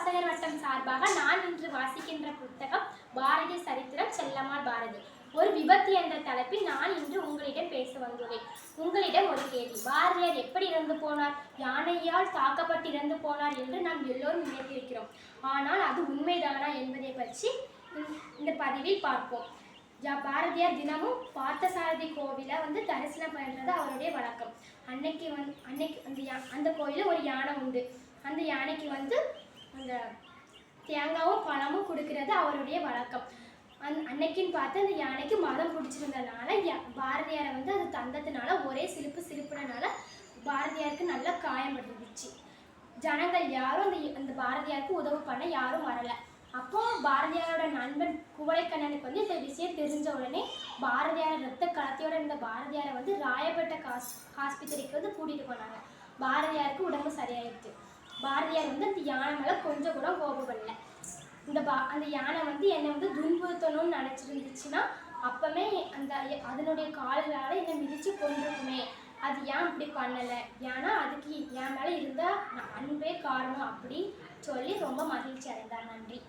வாசகர் வட்டம் சார்பாக நான் இன்று வாசிக்கின்ற புத்தகம் பாரதி சரித்திரம் செல்லம்மாள் பாரதி. ஒரு விபத்து என்ற தலைப்பில் நான் இன்று உங்களிடம் பேச வந்துள்ளேன். உங்களிடம் ஒரு கேள்வி. பாரதியார் எப்படி இறந்து போனார்? யானையால் தாக்கப்பட்டு இறந்து போனார் என்று நாம் எல்லோரும் நினைத்திருக்கிறோம். ஆனால் அது உண்மைதானா என்பதை பற்றி இந்த பதிவில் பார்ப்போம். பாரதியார் தினமும் பார்த்தசாரதி கோவிலை தரிசனம் பண்ணுறது அவருடைய வழக்கம். அன்னைக்கு அந்த கோயிலில் ஒரு யானை உண்டு. அந்த யானைக்கு அந்த தேங்காவும் பழமும் கொடுக்கறது அவருடைய வழக்கம். அன்னைக்குன்னு பார்த்து அந்த யானைக்கு மதம் பிடிச்சிருந்ததுனால பாரதியாரை அது தந்ததுனால ஒரே சிரிப்புனால பாரதியாருக்கு நல்ல காயப்பட்டுருச்சு. ஜனங்கள் யாரும் அந்த பாரதியாருக்கு உதவி பண்ண யாரும் வரலை. அப்போ பாரதியாரோட நண்பன் குவளைக்கண்ணனுக்கு இந்த விஷயம் தெரிஞ்ச உடனே பாரதியார் ரத்த கலத்தையோட இருந்த பாரதியாரை ராயப்பேட்டை ஹாஸ்பிட்டலுக்கு கூட்டிகிட்டு போனாங்க. பாரதியாருக்கு உடம்பு சரியாயிடுச்சு. பாரதியார் அந்த யானை மேலே கொஞ்சம் கூட கோபப்படல. அந்த யானை என்னை துன்புறுத்தணும்னு நினச்சிருந்துச்சுன்னா அப்பவே அதனுடைய கால்களால் என்னை மிதித்து கொண்டிருக்குமே, அது ஏன் இப்படி பண்ணலை, ஏன்னா அதுக்கு என் மேலே இருந்தால் அன்பே காரணம் அப்படி சொல்லி ரொம்ப மகிழ்ச்சி அடைந்தார். நன்றி.